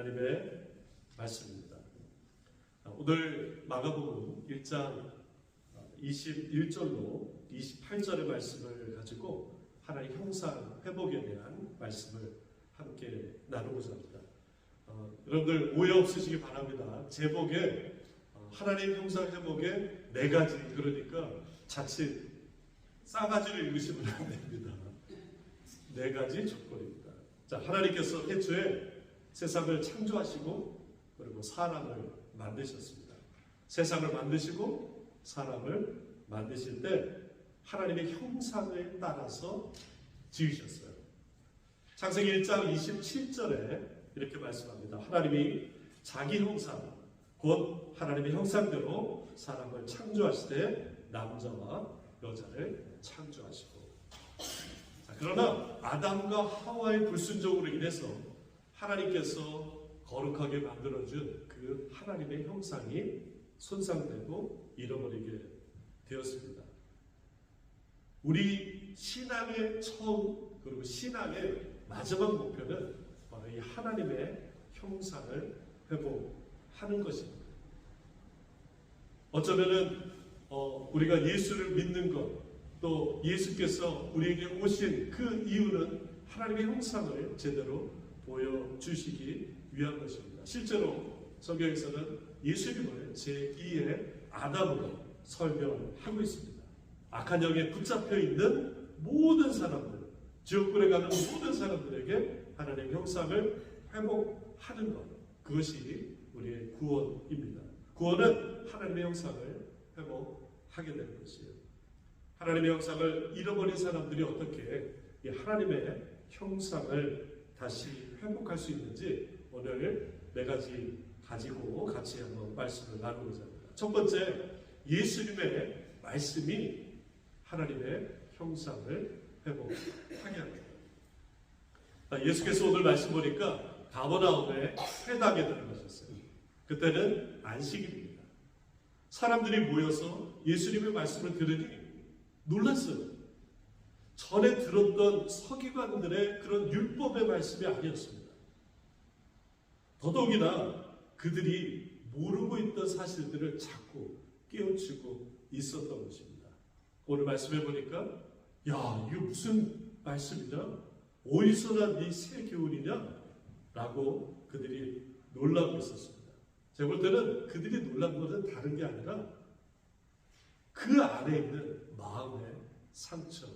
하나님의 말씀입니다. 오늘 마가복음 1장 21절로 28절의 말씀을 가지고 하나님 형상 회복에 대한 말씀을 함께 나누고자 합니다. 여러분들 오해 없으시기 바랍니다. 제목에 하나님 형상 회복의 4가지, 그러니까 자칫 싸가지를 읽으시면 안 됩니다. 4가지 조건입니다. 자, 하나님께서 태초에 세상을 창조하시고 그리고 사람을 만드셨습니다. 세상을 만드시고 사람을 만드실 때 하나님의 형상을 따라서 지으셨어요. 창세기 1장 27절에 이렇게 말씀합니다. 하나님이 자기 형상, 곧 하나님의 형상대로 사람을 창조하시되 남자와 여자를 창조하시고. 자, 그러나 아담과 하와의 불순종으로 인해서 하나님께서 거룩하게 만들어준 그 하나님의 형상이 손상되고 잃어버리게 되었습니다. 우리 신앙의 처음 그리고 신앙의 마지막 목표는 바로 이 하나님의 형상을 회복하는 것입니다. 어쩌면은 우리가 예수를 믿는 것, 또 예수께서 우리에게 오신 그 이유는 하나님의 형상을 제대로 보여주시기 위한 것입니다. 실제로 성경에서는 예수님을 제2의 아담으로 설명하고 있습니다. 악한 영에 붙잡혀 있는 모든 사람들, 지옥불에 가는 모든 사람들에게 하나님의 형상을 회복하는 것, 그것이 우리의 구원입니다. 구원은 하나님의 형상을 회복하게 되는 것이에요. 하나님의 형상을 잃어버린 사람들이 어떻게 이 하나님의 형상을 다시 회복할 수 있는지 오늘 4가지 가지고 같이 한번 말씀을 나누고자 합니다. 첫 번째, 예수님의 말씀이 하나님의 형상을 회복하게 합니다. 예수께서 오늘 말씀 보니까 가버나움의 회당에 들어가셨어요. 그때는 안식일입니다. 사람들이 모여서 예수님의 말씀을 들으니 놀랐어요. 전에 들었던 서기관들의 그런 율법의 말씀이 아니었습니다. 더더욱이나 그들이 모르고 있던 사실들을 자꾸 깨우치고 있었던 것입니다. 오늘 말씀해 보니까 야, 이거 무슨 말씀이냐? 어디서 난 이 새 교훈이냐? 라고 그들이 놀라고 있었습니다. 제가 볼 때는 그들이 놀란 것은 다른 게 아니라 그 안에 있는 마음의 상처,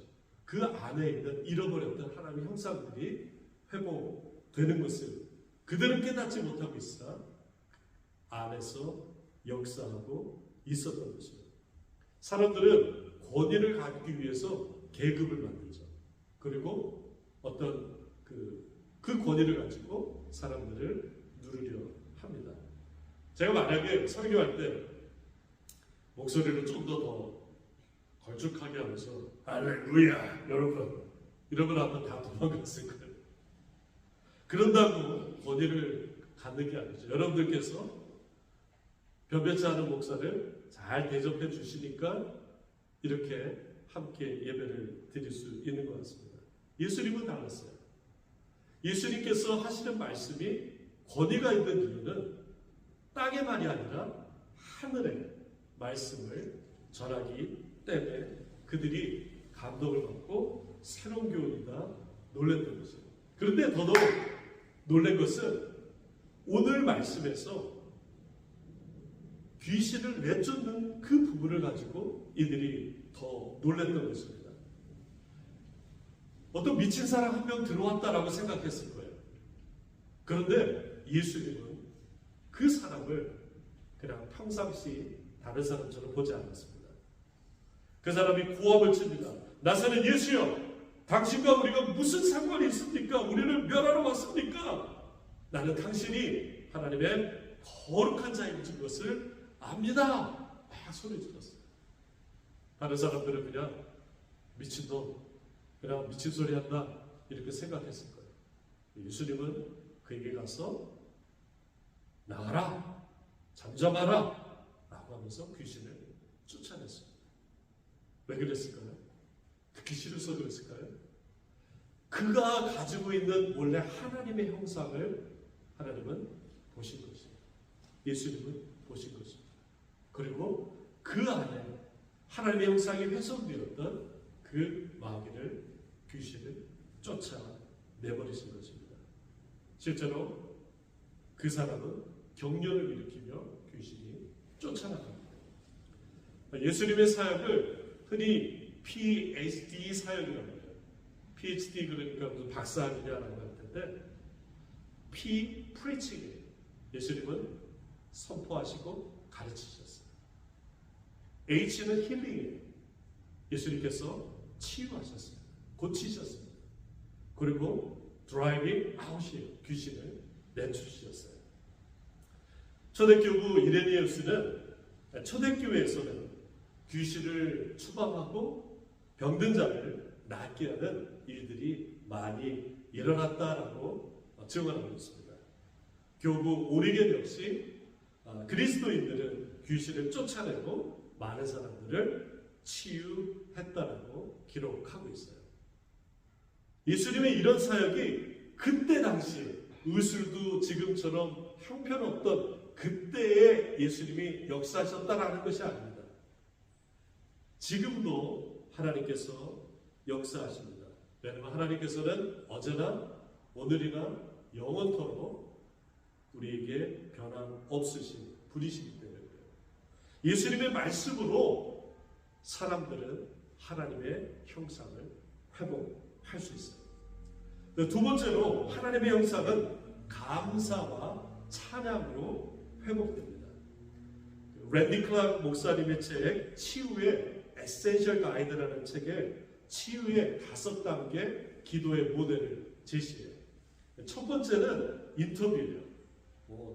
그 안에 있는 잃어버렸던 하나님의 형상들이 회복되는 것을 그들은 깨닫지 못하고 있으나 안에서 역사하고 있었던 것입니다. 사람들은 권위를 갖기 위해서 계급을 만들죠. 그리고 어떤 그 권위를 가지고 사람들을 누르려 합니다. 제가 만약에 설교할 때 목소리를 좀 더 걸쭉하게 하면서 할렐루야 여러분 이러면 아마 다 도망갔을 거예요. 그런다고 권위를 갖는 게 아니죠. 여러분들께서 변변치 않은 목사를 잘 대접해 주시니까 이렇게 함께 예배를 드릴 수 있는 것 같습니다. 예수님은 달랐어요. 예수님께서 하시는 말씀이 권위가 있는 이유는 땅의 말이 아니라 하늘의 말씀을 전하기 때문에 그들이 감동을 받고 새로운 교훈이다 놀랐던 것이에요. 그런데 더더욱 놀란 것은 오늘 말씀에서 귀신을 내쫓는 그 부분을 가지고 이들이 더 놀랐던 것입니다. 어떤 미친 사람 한 명 들어왔다라고 생각했을 거예요. 그런데 예수님은 그 사람을 그냥 평상시 다른 사람처럼 보지 않았습니다. 그 사람이 고함을 칩니다. 나사렛 예수여, 당신과 우리가 무슨 상관이 있습니까? 우리를 멸하러 왔습니까? 나는 당신이 하나님의 거룩한 자인 것을 압니다. 막 소리 질렀어요. 다른 사람들은 그냥 미친놈, 그냥 미친 소리 한다 이렇게 생각했을 거예요. 예수님은 그에게 가서 나가라, 잠잠하라 라고 하면서 귀신을 쫓아냈습니다. 왜 그랬을까요? 듣기 싫어서 그랬을까요? 그가 가지고 있는 원래 하나님의 형상을 하나님은 예수님은 보신 것입니다. 그리고 그 안에 하나님의 형상이 훼손되었던 그 마귀를, 귀신을 쫓아내버리신 것입니다. 실제로 그 사람은 경련을 일으키며 귀신이 쫓아나갑니다. 예수님의 사역을 흔히 PhD 사역이라고 해요. PhD 그러니까 무슨 박사 아니냐라고 할 텐데 P preaching 예수님은 선포하시고 가르치셨어요. H는 힐링이에요. 예수님께서 치유하셨습니다. 고치셨습니다. 그리고 드라이빙 아웃이에요. 귀신을 내쫓으셨어요. 초대교부 이레니우스는 초대교회에서는 귀신을 추방하고 병든 자를 낫게 하는 일들이 많이 일어났다라고 증언하고 있습니다. 교부 오리겐 역시 그리스도인들은 귀신을 쫓아내고 많은 사람들을 치유했다라고 기록하고 있어요. 예수님의 이런 사역이 그때 당시에 의술도 지금처럼 형편없던 그때에 예수님이 역사하셨다라는 것이 아닙니다. 지금도 하나님께서 역사하십니다. 왜냐하면 하나님께서는 어제나 오늘이나 영원토록 우리에게 변함없으신 분이시기 때문에 예수님의 말씀으로 사람들은 하나님의 형상을 회복할 수 있어요. 두 번째로 하나님의 형상은 감사와 찬양으로 회복됩니다. 랜디 클락 목사님의 책 치유의 에센셜 가이드라는 책에 치유의 5단계 기도의 모델을 제시해요. 첫 번째는 인터뷰예요.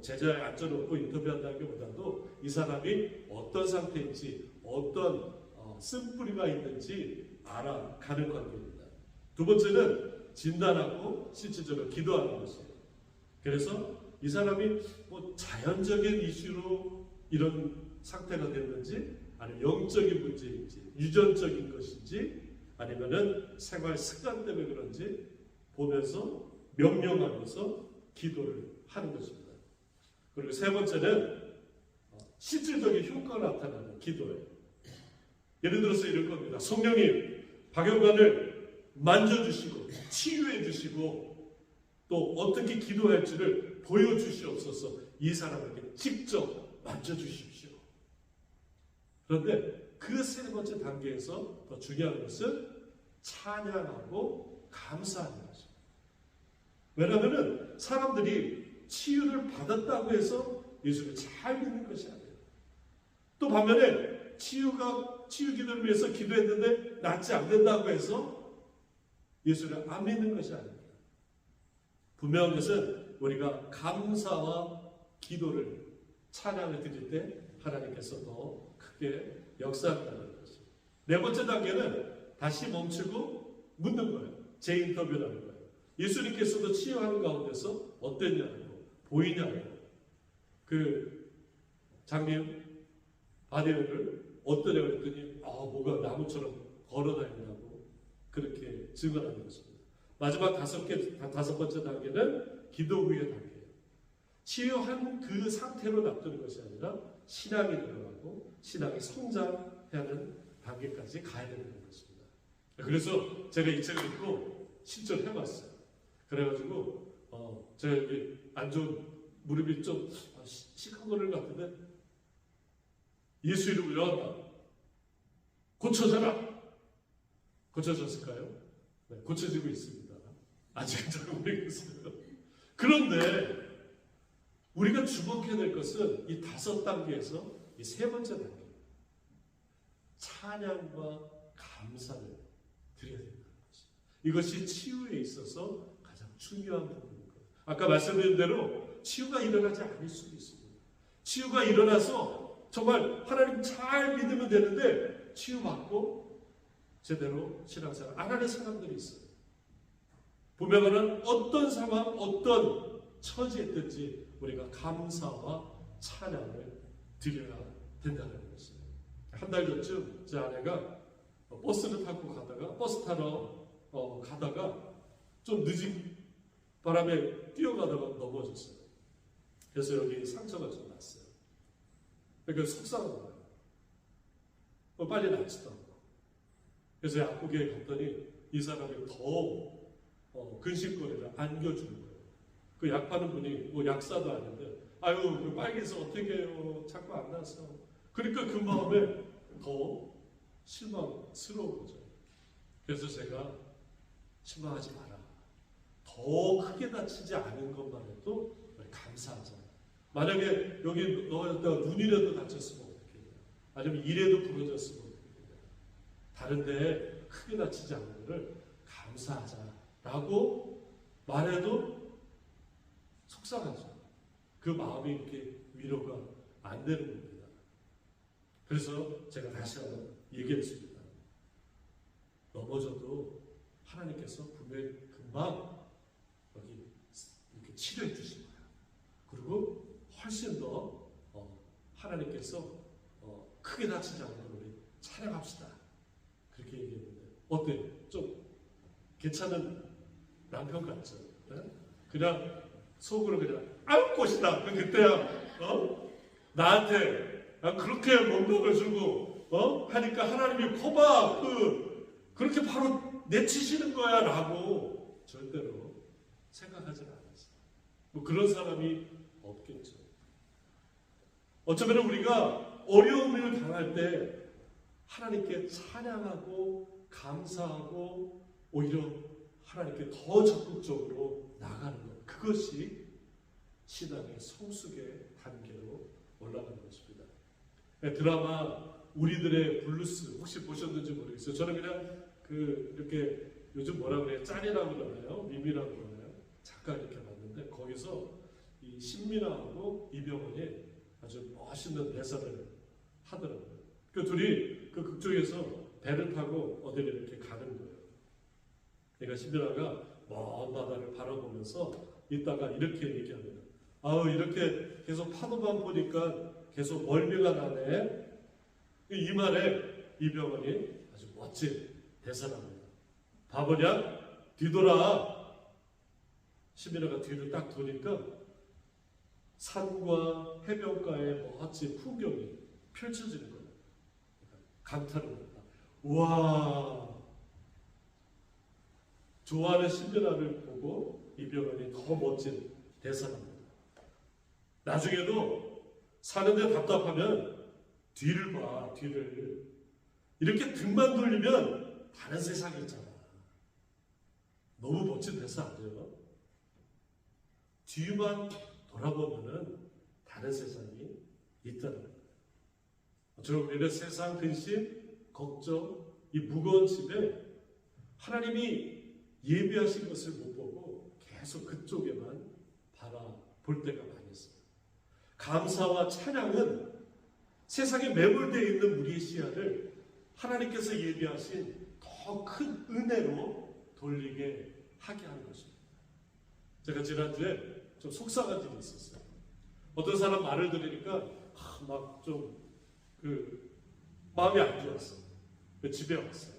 제자에 앉혀놓고 인터뷰한다는 것보다도 이 사람이 어떤 상태인지 어떤 쓴뿌리가 있는지 알아가는 관계입니다. 두 번째는 진단하고 실질적으로 기도하는 것이에요. 그래서 이 사람이 자연적인 이슈로 이런 상태가 됐는지 아니면 영적인 문제인지 유전적인 것인지 아니면은 생활 습관 때문에 그런지 보면서 명령하면서 기도를 하는 것입니다. 그리고 세 번째는 실질적인 효과가 나타나는 기도예요. 예를 들어서 이럴 겁니다. 성령님, 박영관을 만져주시고 치유해 주시고 또 어떻게 기도할지를 보여주시옵소서. 이 사람에게 직접 만져주십시오. 그런데 그 세 번째 단계에서 더 중요한 것은 찬양하고 감사하는 것입니다. 왜냐하면 사람들이 치유를 받았다고 해서 예수를 잘 믿는 것이 아니에요. 또 반면에 치유 기도를 위해서 기도했는데 낫지 않는다고 해서 예수를 안 믿는 것이 아닙니다. 분명한 것은 우리가 감사와 기도를 찬양을 드릴 때 하나님께서 더 크게 역사한다는 것입니다. 네 번째 단계는 다시 멈추고 묻는 거예요. 재인터뷰라는 거예요. 예수님께서도 치유하는 가운데서 어땠냐고 보이냐고 그 장님 바디를 어떠냐고 했더니 뭐가 나무처럼 걸어다닌다고 그렇게 증언하는 것입니다. 마지막 다섯 번째 단계는 기도 후의 단계예요. 치유한 그 상태로 놔두는 것이 아니라 신앙이 들어가고 신앙이 성장하는 단계까지 가야 되는 것입니다. 그래서 제가 이 책을 읽고 실전해봤어요. 그래가지고 제가 여기 안 좋은 무릎이 좀 시큰거리는 것 같은데 예수 이름을 외웠다. 고쳐져라. 고쳐졌을까요? 네, 고쳐지고 있습니다. 아직은 잘 모르겠어요. 그런데 우리가 주목해야 될 것은 이 5단계에서 이 세 번째 단계 찬양과 감사를 드려야 된다는 것입니다. 이것이 치유에 있어서 가장 중요한 부분입니다. 아까 말씀드린 대로 치유가 일어나지 않을 수도 있습니다. 치유가 일어나서 정말 하나님 잘 믿으면 되는데 치유받고 제대로 신앙생활 안 하는 사람들이 있어요. 보면은 어떤 상황, 어떤 처지였든지 우리가 감사와 찬양을 드려야 된다는 것입니다. 한 달 전쯤 제 아내가 버스를 타고 가다가 버스 타러 가다가 좀 늦은 바람에 뛰어가다가 넘어졌어요. 그래서 여기 상처가 좀 났어요. 그러니까 속상한 거예요. 빨리 낫지도 않고. 그래서 약국에 갔더니 이 사람이 더 근심거리를 안겨주는 거예요. 그 약 파는 분이 뭐 약사도 아닌데, 아유, 그 빨개서 어떻게 해요? 자꾸 안 나서. 그러니까 그 마음에 더 실망스러운 거죠. 그래서 제가 실망하지 마라. 더 크게 다치지 않은 것만 해도 감사하자. 만약에 여기 너가 눈이라도 다쳤으면 어떻게 해요? 아니면 이라도 부러졌으면 어떻게 해요? 다른데 크게 다치지 않은 것을 감사하자라고 말해도 속상하죠. 그 마음이 이렇게 위로가 안 되는 겁니다. 그래서 제가 다시 한번 얘기했습니다. 넘어져도 하나님께서 분명히 금방 여기 이렇게 치료해 주실 거예요. 그리고 훨씬 더 하나님께서 크게 다치지 않는 우리 찬양합시다. 그렇게 얘기했는데 어때요? 좀 괜찮은 남편 같죠? 네? 그냥 속으로 그냥 아유 꽃이다. 그때야 나한테 그렇게 뭔가를 주고 하니까 하나님이 거봐 그렇게 바로 내치시는 거야 라고 절대로 생각하지는 않았어요. 뭐 그런 사람이 없겠죠. 어쩌면 우리가 어려움을 당할 때 하나님께 찬양하고 감사하고 오히려 하나님께 더 적극적으로 나가는 것, 그것이 신앙의 성숙의 단계로 올라가는 것입니다. 드라마 우리들의 블루스 혹시 보셨는지 모르겠어요. 저는 그냥 이렇게 요즘 뭐라 그래요? 짤이라고 그러나요? 밈이라고 그러나요? 잠깐 이렇게 봤는데 거기서 이 신민아하고 이병헌이 아주 멋있는 대사를 하더라고요. 그 둘이 그 극중에서 배를 타고 어디를 이렇게 가는 거예요. 그러니까 신민아가 먼 바다를 바라보면서 있다가 이렇게 얘기합니다. 아우 이렇게 계속 파도만 보니까 계속 멀미가 나네. 이 말에 이병헌이 아주 멋진 대사랍니다. 바보냐? 뒤돌아. 신민아가 뒤를 딱 도니까 산과 해변가의 멋진 풍경이 펼쳐지는 거예요. 감탄을 했다. 우와. 좋아하는 신민아를 보고 이병헌이 더 멋진 대사랍니다. 나중에도 사는데 답답하면 뒤를 봐, 뒤를. 이렇게 등만 돌리면 다른 세상이 있잖아. 너무 멋진 대사 아니에요? 뒤만 돌아보면은 다른 세상이 있다는 거예요. 저는 우리는 세상 근심, 걱정, 이 무거운 집에 하나님이 예비하신 것을 못 보고 계속 그쪽에만 바라볼 때가 많이 있어요. 감사와 찬양은 세상에 매몰되어 있는 우리의 시야를 하나님께서 예비하신 더 큰 은혜로 돌리게 하게 하는 것입니다. 제가 지난주에 좀 속상한 일이 있었어요. 어떤 사람 말을 들으니까 막 좀 마음이 안 좋았어. 집에 왔어요.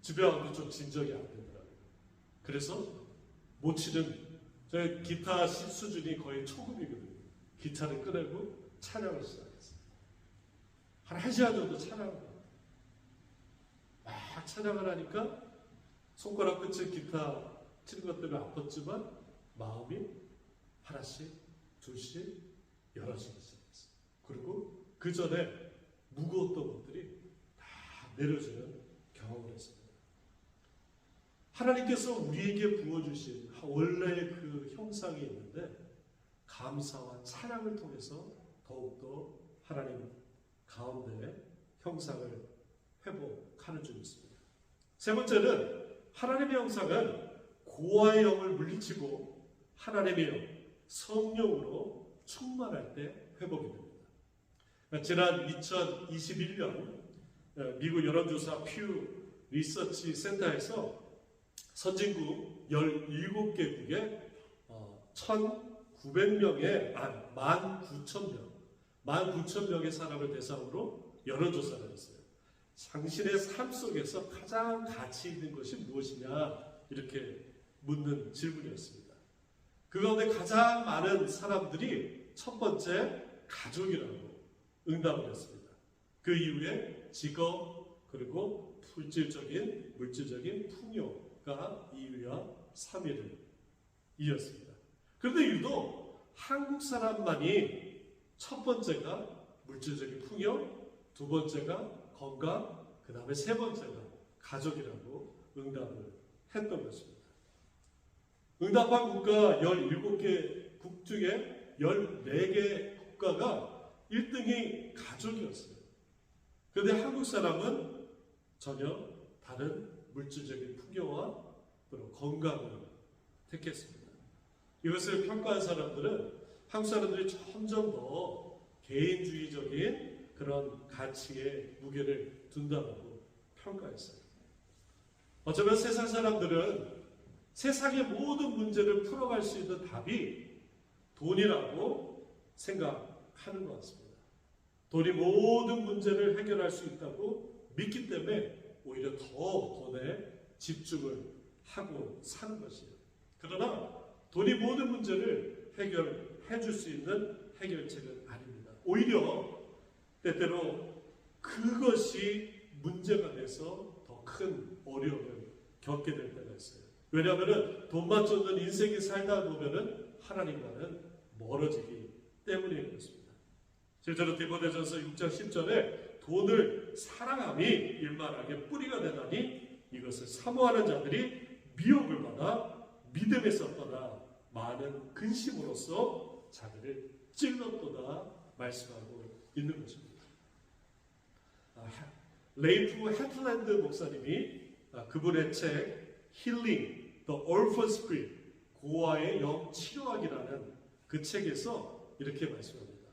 집에 와도 좀 진정이 안 되더라고요. 그래서 못 치는 제 기타 수준이 거의 초급이거든요. 기타를 꺼내고 찬양을 시작했어요. 한 1시간 정도 찬양을 해요. 막 찬양을 하니까 손가락 끝에 기타 치는 것 때문에 아팠지만 마음이 하나씩 둘씩 열어지기 시작했어요. 그리고 그 전에 무거웠던 것들이 다 내려지는 경험을 했습니다. 하나님께서 우리에게 부어주신 원래의 그 형상이 있는데 감사와 찬양을 통해서 더욱더 하나님 가운데 형상을 회복하는 줄 믿습니다. 세 번째는 하나님의 형상은 고아의 영을 물리치고 하나님의 영, 성령으로 충만할 때 회복이 됩니다. 지난 2021년 미국 여론조사 퓨 리서치 센터에서 선진국 17개국에 1,900명의 19,000명의 사람을 대상으로 여론조사를 했어요. 당신의 삶 속에서 가장 가치 있는 것이 무엇이냐 이렇게 묻는 질문이었습니다. 그 가운데 가장 많은 사람들이 첫 번째 가족이라고 응답을 했습니다. 그 이후에 직업 그리고 물질적인 풍요가 2위와 3위를 이었습니다. 그런데 유독 한국 사람만이 첫 번째가 물질적인 풍요, 두 번째가 건강, 그 다음에 세 번째가 가족이라고 응답을 했던 것입니다. 응답한 국가 17개 국 중에 14개 국가가 1등이 가족이었어요. 그런데 한국 사람은 전혀 다른 물질적인 풍요와 그리고 건강을 택했습니다. 이것을 평가한 사람들은 한국 사람들이 점점 더 개인주의적인 그런 가치에 무게를 둔다고 평가했어요. 어쩌면 세상 사람들은 세상의 모든 문제를 풀어갈 수 있는 답이 돈이라고 생각하는 것 같습니다. 돈이 모든 문제를 해결할 수 있다고 믿기 때문에 오히려 더 돈에 집중을 하고 사는 것이에요. 그러나 돈이 모든 문제를 해결해 줄 수 있는 해결책은 아닙니다. 오히려 때때로 그것이 문제가 돼서 더 큰 어려움을 겪게 될 때가 있어요. 왜냐하면 돈만 쫓는 인생이 살다 보면 하나님과는 멀어지기 때문인 것입니다. 실제로 디모데전서 6장 10절에 돈을 사랑함이 일만하게 뿌리가 되다니 이것을 사모하는 자들이 미혹을 받아 믿음에서 떠나 많은 근심으로써 자기를 찔렀도다 말씀하고 있는 것입니다. 레이프 헤틀랜드 목사님이 그분의 책 Healing the Orphan Spirit, 고아의 영 치료학이라는 그 책에서 이렇게 말씀합니다.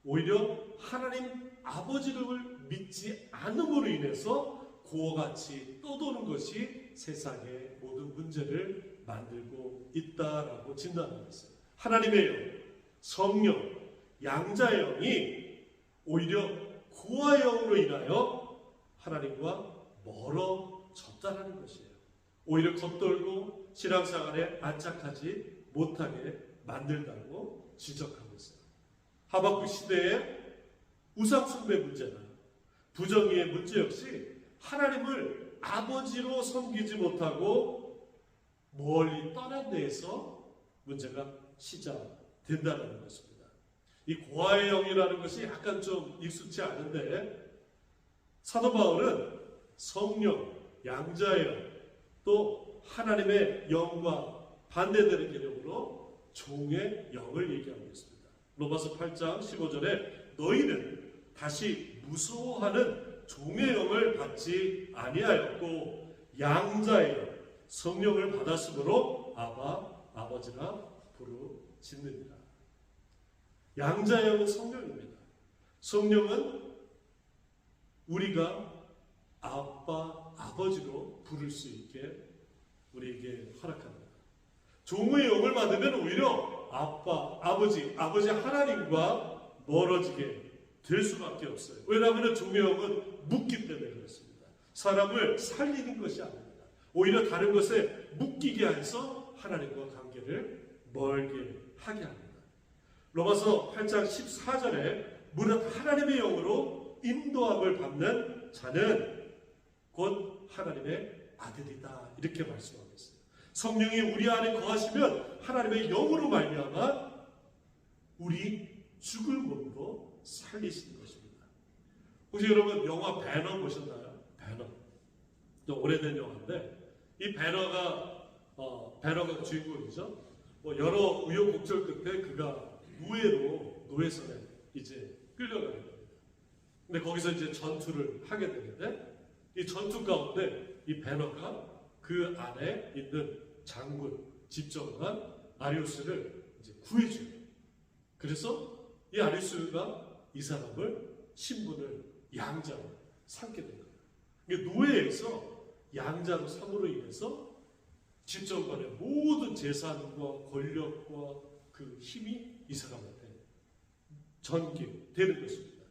오히려 하나님 아버지를 믿지 않음으로 인해서 고아같이 떠도는 것이 세상의 모든 문제를 만들고 있다라고 진단하고 있어요. 하나님의 영, 성령, 양자의 영이 오히려 고아의 영으로 인하여 하나님과 멀어졌다는 것이에요. 오히려 겉돌고 신앙생활에 안착하지 못하게 만들다고 지적하고 있어요. 하박국 시대의 우상숭배 문제나 부정의의 문제 역시 하나님을 아버지로 섬기지 못하고 멀리 떠난 데에서 문제가 시작된다는 것입니다. 이 고아의 영이라는 것이 약간 좀 익숙치 않은데 사도 바울은 성령, 양자의 영, 또 하나님의 영과 반대되는 개념으로 종의 영을 얘기하고 있습니다. 로마서 8장 15절에 너희는 다시 무서워하는 종의 영을 받지 아니하였고 양자의 영, 성령을 받았으므로 아바, 아버지라 부르짖느니라. 양자의 영은 성령입니다. 성령은 우리가 아빠, 아버지로 부를 수 있게 우리에게 허락합니다. 종의 영을 받으면 오히려 아빠, 아버지 하나님과 멀어지게 될 수밖에 없어요. 왜냐하면 종의 영은 묶기 때문에 그렇습니다. 사람을 살리는 것이 아닙니다. 오히려 다른 것에 묶이게 해서 하나님과 관계를 멀게 하게 합니다. 로마서 8장 14절에 무릇 하나님의 영으로 인도함을 받는 자는 곧 하나님의 아들이다 이렇게 말씀하고 있어요. 성령이 우리 안에 거하시면 하나님의 영으로 말미암아 우리 죽을 몸도 살리시는 것입니다. 혹시 여러분 영화 배너 보셨나요? 배너. 좀 오래된 영화인데 이 배너가 주인공이죠. 여러 우여곡절 끝에 그가 노예선에 이제 끌려가게 됩니다. 근데 거기서 이제 전투를 하게 되는데 이 전투 가운데 이 배너가 그 안에 있는 장군, 집정관 아리우스를 이제 구해줘요. 그래서 이 아리우스가 이 사람을 신분을 양자로 삼게 된 거예요. 그러니까 노예에서 양자로 삼으로 인해서 집정관의 모든 재산과 권력과 그 힘이 이 사람한테 전개되는 것입니다.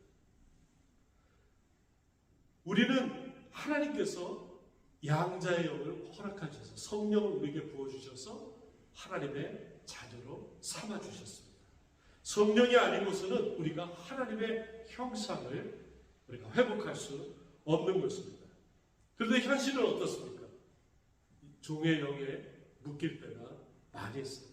우리는 하나님께서 양자의 영을 허락하셔서 성령을 우리에게 부어주셔서 하나님의 자녀로 삼아주셨습니다. 성령이 아닌 곳에는 우리가 하나님의 형상을 우리가 회복할 수 없는 것입니다. 그런데 현실은 어떻습니까? 종의 영에 묶일 때가 많이 있어요.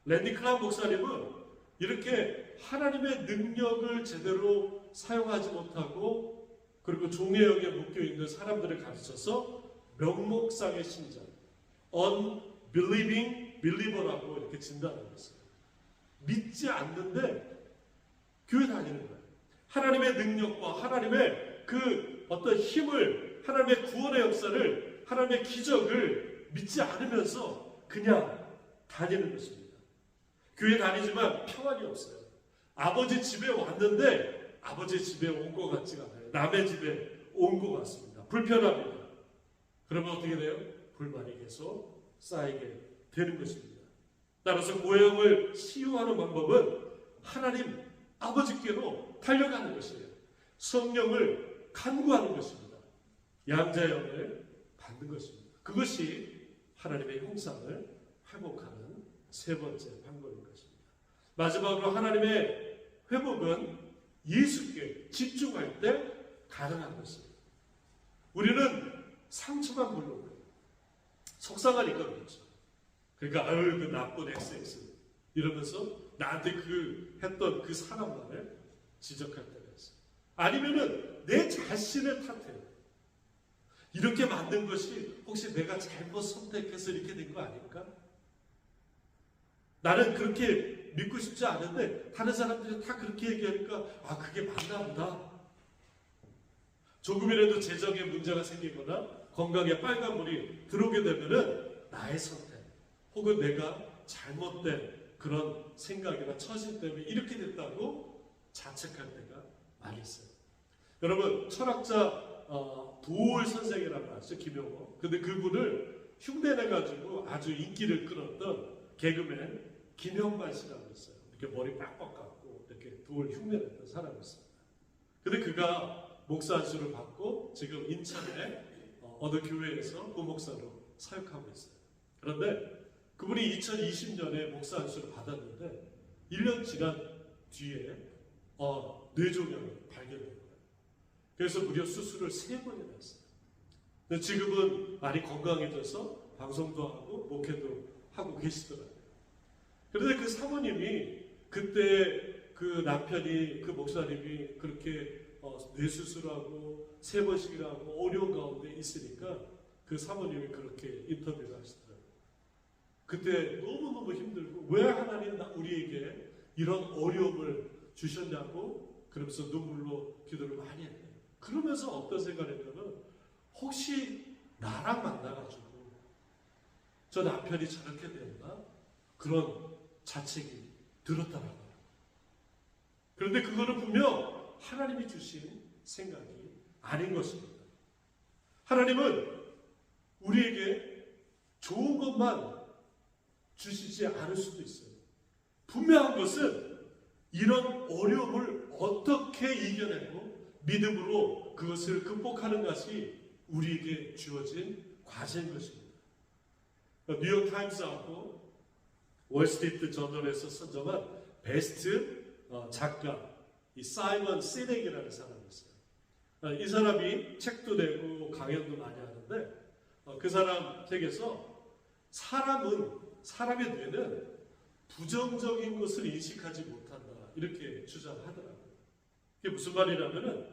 랜디 클라운 목사님은 이렇게 하나님의 능력을 제대로 사용하지 못하고 그리고 종의 영에 묶여있는 사람들을 가르쳐서 명목상의 신자, unbelieving believer라고 이렇게 진단하고 있어요. 믿지 않는데 교회 다니는 거예요. 하나님의 능력과 하나님의 그 어떤 힘을, 하나님의 구원의 역사를, 하나님의 기적을 믿지 않으면서 그냥 다니는 것입니다. 교회 다니지만 평안이 없어요. 아버지 집에 왔는데 아버지 집에 온 것 같지가 않아요. 남의 집에 온 것 같습니다. 불편합니다. 그러면 어떻게 돼요? 불만이 계속 쌓이게 되는 것입니다. 따라서 고행을 치유하는 방법은 하나님 아버지께로 달려가는 것이에요. 성령을 간구하는 것입니다. 양자영을 받는 것입니다. 그것이 하나님의 형상을 회복하는 세 번째 방법인 것입니다. 마지막으로 하나님의 회복은 예수께 집중할 때 가능한 것입니다. 우리는 상처만 부르고 속상하니까 그렇죠. 그러니까 아유 그 나쁜 XX 이러면서 나한테 했던 그 사람만을 지적할 때가 있어요. 아니면은 내 자신을 탓해요. 이렇게 만든 것이 혹시 내가 잘못 선택해서 이렇게 된 거 아닐까? 나는 그렇게 믿고 싶지 않은데 다른 사람들이 다 그렇게 얘기하니까 아 그게 맞나 보다. 조금이라도 재정에 문제가 생기거나 건강에 빨간물이 들어오게 되면은 나의 선택 혹은 내가 잘못된 그런 생각이나 처신 때문에 이렇게 됐다고 자책할 때가 많이 있어요. 여러분 철학자 도올 선생이라고 아시죠? 김용호. 근데 그분을 흉내내가지고 아주 인기를 끌었던 개그맨 김영만 씨라고 있어요. 이렇게 머리 빡빡 깎고 이렇게 도올 흉내냈던 사람이 있습니다. 근데 그가 목사 안수를 받고 지금 인천에 어느 교회에서 부목사로 사역하고 있어요. 그런데 그분이 2020년에 목사 안수를 받았는데 1년 지난 뒤에 뇌종양이 발견된 거예요. 그래서 무려 수술을 3번이나 했어요. 근데 지금은 많이 건강해져서 방송도 하고 목회도 하고 계시더라고요. 그런데 그 사모님이 그때 그 남편이 그 목사님이 그렇게 뇌수술하고 3번씩이나 하고 어려운 가운데 있으니까 그 사모님이 그렇게 인터뷰를 하시더라고요. 그때 너무너무 힘들고 왜 하나님 우리에게 이런 어려움을 주셨냐고 그러면서 눈물로 기도를 많이 했대요. 그러면서 어떤 생각을 했냐면 혹시 나랑 만나가지고 저 남편이 저렇게 됐나? 그런 자책이 들었더라고요. 그런데 그거는 분명 하나님이 주신 생각이 아닌 것입니다. 하나님은 우리에게 좋은 것만 주시지 않을 수도 있어요. 분명한 것은 이런 어려움을 어떻게 이겨내고 믿음으로 그것을 극복하는 것이 우리에게 주어진 과제인 것입니다. 뉴욕타임스하고 월스트리트 저널에서 선정한 베스트 작가 이 사이먼 시넥이라는 사람이 있어요. 이 사람이 책도 내고 강연도 많이 하는데 그 사람 책에서 사람의 뇌는 부정적인 것을 인식하지 못한다 이렇게 주장하더라고요. 이게 무슨 말이냐면은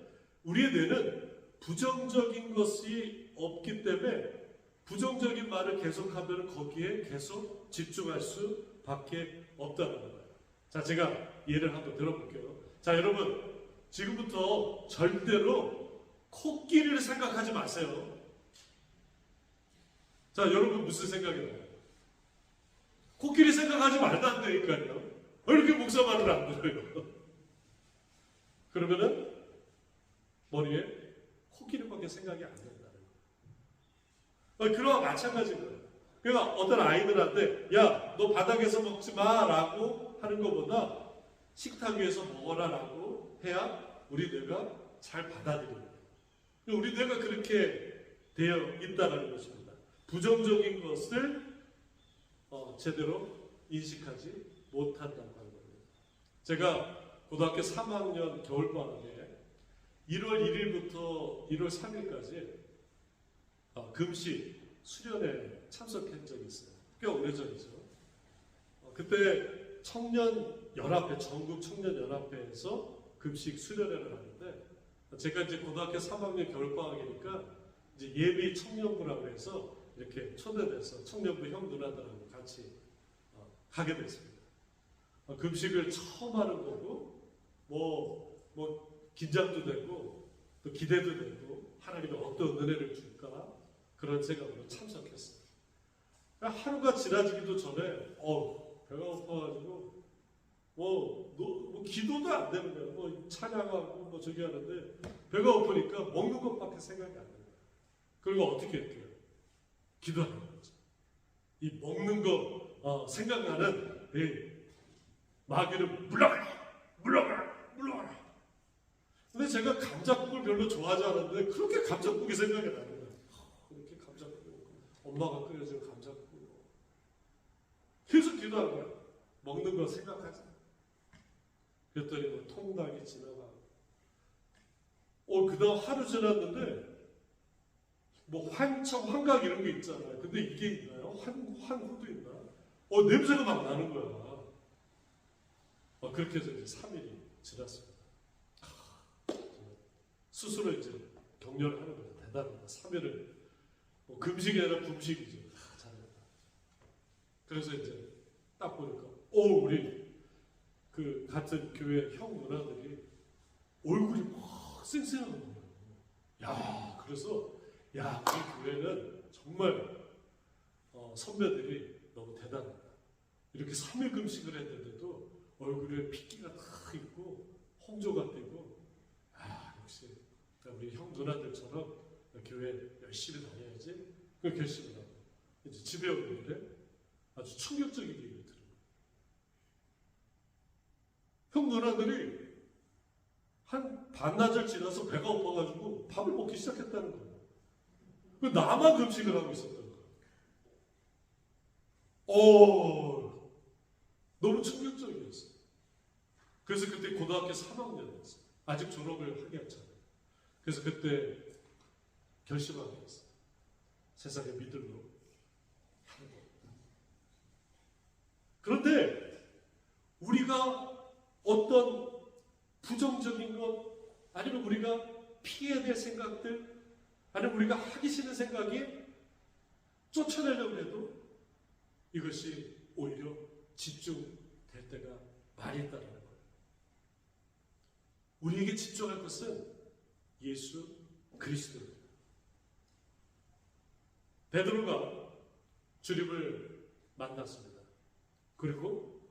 우리의 뇌는 부정적인 것이 없기 때문에 부정적인 말을 계속하면 거기에 계속 집중할 수밖에 없다는 거예요. 자, 제가 예를 한번 들어볼게요. 자, 여러분 지금부터 절대로 코끼리를 생각하지 마세요. 자, 여러분 무슨 생각이 나요? 코끼리 생각하지 말도 안 되니까요. 왜 이렇게 목사 말을 안 들어요? 그러면은 머리에 코끼리밖에 생각이 안 된다는 거예요. 그거와 마찬가지인 거예요. 그러니까 어떤 아이들한테 야, 너 바닥에서 먹지 마라고 하는 것보다 식탁 위에서 먹어라라고 해야 우리 뇌가 잘 받아들여요. 우리 뇌가 그렇게 되어 있다는 것입니다. 부정적인 것을 제대로 인식하지 못한다고 하는 겁니다. 제가 고등학교 3학년 겨울방학에 1월 1일부터 1월 3일까지 금식 수련회 참석한 적이 있어요. 꽤 오래전이죠. 그때 청년연합회, 전국 청년연합회에서 금식 수련회를 하는데, 제가 이제 고등학교 3학년 겨울방학이니까 이제 예비 청년부라고 해서 이렇게 초대돼서 청년부 형 누나들하고 같이 가게 됐습니다. 금식을 처음 하는 거고, 뭐 긴장도 되고 또 기대도 되고, 하나님이 어떤 은혜를 줄까 그런 생각으로 참석했어요. 하루가 지나지기도 전에 배가 고파가지고 뭐 기도도 안 되는 거예요. 뭐 찬양하고 뭐 저기 하는데 배가 고프니까 먹는 것밖에 생각이 안 나요. 그리고 어떻게 할게요? 기도하는 거죠. 이 먹는 거 생각나는 마귀를 물러가라. 근데 제가 감자국을 별로 좋아하지 않았는데 그렇게 감자국이 생각이 나는 거예요. 이렇게 감자국, 엄마가 끓여준 감자국. 계속 기도하는 거예요. 먹는 거 생각하지. 그랬더니 뭐 통닭이 지나가고. 그 다음 하루 지났는데 뭐 환각 이런 게 있잖아요. 근데 이게 있나요? 환후도 있나? 냄새가 막 나는 거야. 그렇게 해서 이제 3일이 지났습니다. 스스로 이제 격려를 하는 거예요. 대단하다. 3일을 금식이 아니라 분식이죠. 잘했다. 그래서 이제 딱 보니까 우리 그 같은 교회 형 누나들이 얼굴이 막 쌩쌩한 거예요. 그래서 이 교회는 정말 선배들이 너무 대단하다. 이렇게 3일 금식을 했는데도 얼굴에 핏기가 다 있고 홍조가 되고, 역시 우리 형 누나들처럼 교회 열심히 다녀야지. 그 결심을 하고 이제 집에 오는데 아주 충격적인 얘기를 들은 거예요. 형 누나들이 한 반나절 지나서 배가 고파가지고 밥을 먹기 시작했다는 거예요. 나만 금식을 하고 있었다는 거예요. 너무 충격적이었어요. 그래서 그때 고등학교 3학년이었어요. 아직 졸업을 하기 했잖아요. 그래서 그때 결심하게 됐어요. 세상의 믿음으로 하는 겁니다. 그런데 우리가 어떤 부정적인 것, 아니면 우리가 피해야 될 생각들, 아니면 우리가 하기 싫은 생각이 쫓아내려고 해도 이것이 오히려 집중될 때가 많이 있다는 거예요. 우리에게 집중할 것은 예수 그리스도입니다. 베드로가 주님을 만났습니다. 그리고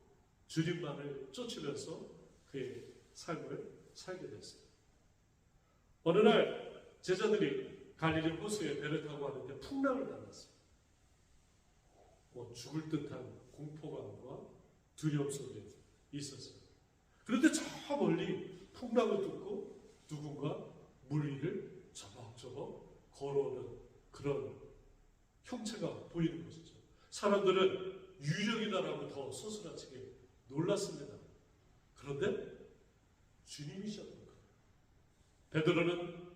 주님만을 쫓으면서 그의 삶을 살게 됐습니다. 어느 날 제자들이 갈릴리 호수에 배를 타고 하는데 풍랑을 만났습니다. 죽을 듯한 공포감과 두려움 속에 있었어요. 그런데 저 멀리 풍랑을 듣고 누군가 물 위를 저벅저벅 걸어오는 그런 형체가 보이는 것이죠. 사람들은 유령이다라고 더 소스라치게 놀랐습니다. 그런데 주님이셨던 거예요. 베드로는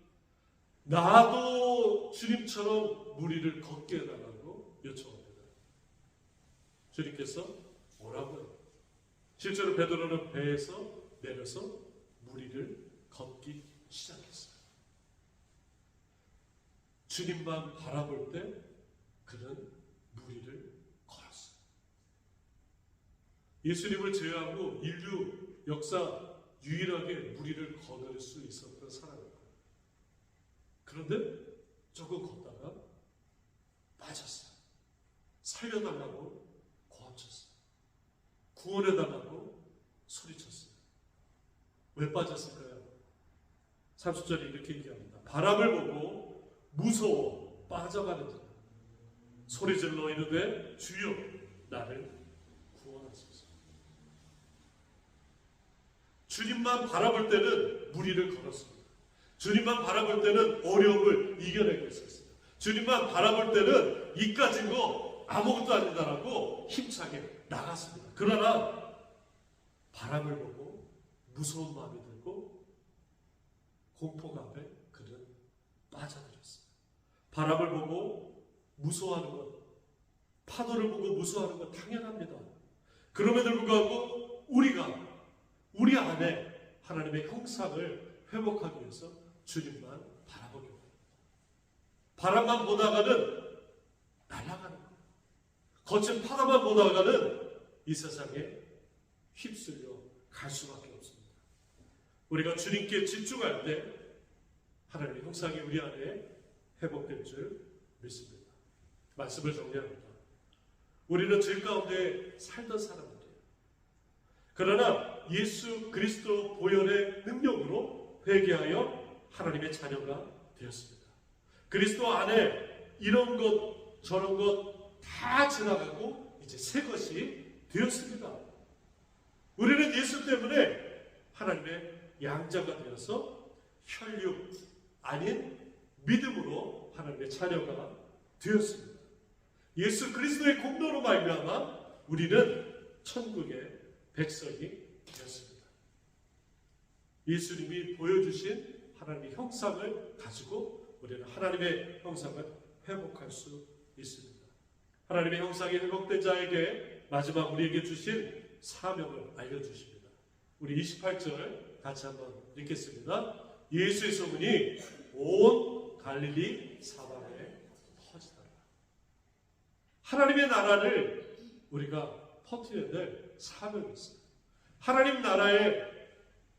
나도 주님처럼 물 위를 걷게 해달라고 요청합니다. 주님께서 뭐라고요? 실제로 베드로는 배에서 내려서 물 위를 걷기 시작했어요. 주님만 바라볼 때 그는 물 위를 걸었어요. 예수님을 제외하고 인류 역사 유일하게 물 위를 걸을 수 있었던 사람입니다. 그런데 조금 걷다가 빠졌어요. 살려달라고 고함쳤어요. 구원해달라고 소리쳤어요. 왜 빠졌을까요? 30절에 이렇게 얘기합니다. 바람을 보고 무서워 빠져가는 자 소리질러 이르되 주여 나를 구원하소서. 주님만 바라볼 때는 무리를 걸었습니다. 주님만 바라볼 때는 어려움을 이겨내고 있었습니다. 주님만 바라볼 때는 이까진 거 아무것도 아니다라고 힘차게 나갔습니다. 그러나 바람을 보고 무서운 마음이 들고 공포감에 그는 빠져들었어요. 바람을 보고 무서워하는 것, 파도를 보고 무서워하는 것 당연합니다. 그럼에도 불구하고 우리 안에 하나님의 형상을 회복하기 위해서 주님만 바라보게 돼요. 바람만 보다가는 날아가는 거예요. 거친 파도만 보다가는 이 세상에 휩쓸려 갈 수밖에 없습니다. 우리가 주님께 집중할 때 하나님의 형상이 우리 안에 회복될 줄 믿습니다. 말씀을 정리합니다. 우리는 죄 가운데 살던 사람들이에요. 그러나 예수 그리스도 보혈의 능력으로 회개하여 하나님의 자녀가 되었습니다. 그리스도 안에 이런 것 저런 것 다 지나가고 이제 새 것이 되었습니다. 우리는 예수 때문에 하나님의 양자가 되어서 혈육 아닌 믿음으로 하나님의 자녀가 되었습니다. 예수 그리스도의 공로로 말미암아 우리는 천국의 백성이 되었습니다. 예수님이 보여주신 하나님의 형상을 가지고 우리는 하나님의 형상을 회복할 수 있습니다. 하나님의 형상이 회복된 자에게 마지막 우리에게 주신 사명을 알려주십니다. 우리 28절 같이 한번 읽겠습니다. 예수의 소문이 온 갈릴리 사방에 퍼지더라. 하나님의 나라를 우리가 퍼뜨려야 될 사명이 있어요. 하나님 나라의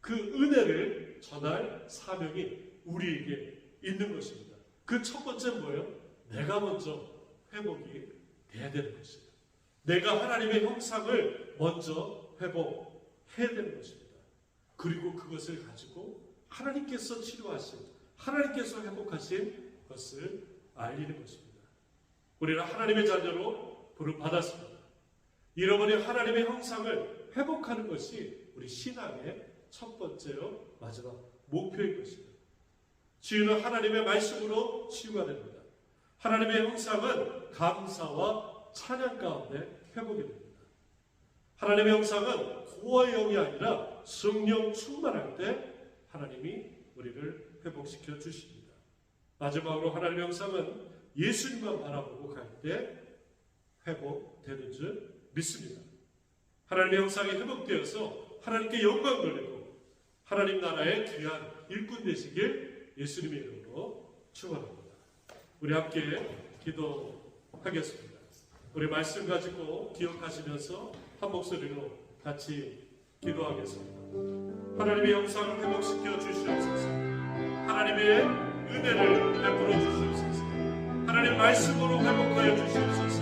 그 은혜를 전할 사명이 우리에게 있는 것입니다. 그 첫 번째는 뭐예요? 내가 먼저 회복이 돼야 되는 것이에요. 내가 하나님의 형상을 먼저 회복해야 되는 것입니다. 그리고 그것을 가지고 하나님께서 치료하신, 하나님께서 회복하신 것을 알리는 것입니다. 우리는 하나님의 자녀로 부름받았습니다. 잃어버린 하나님의 형상을 회복하는 것이 우리 신앙의 첫 번째요 마지막 목표인 것입니다. 치유는 하나님의 말씀으로 치유가 됩니다. 하나님의 형상은 감사와 찬양 가운데 회복이 됩니다. 하나님의 형상은 고아의 영이 아니라 성령 충만할 때 하나님이 우리를 회복시켜 주십니다. 마지막으로 하나님의 형상은 예수님만 바라보고 갈 때 회복되는 줄 믿습니다. 하나님의 형상이 회복되어서 하나님께 영광 돌리고 하나님 나라의 귀한 일꾼 되시길 예수님의 이름으로 축원합니다. 우리 함께 기도하겠습니다. 우리 말씀 가지고 기억하시면서 한 목소리로 같이 기도하겠습니다. 하나님의 형상을 회복시켜 주시옵소서. 하나님의 은혜를 베풀어 주시옵소서. 하나님 말씀으로 회복하여 주시옵소서.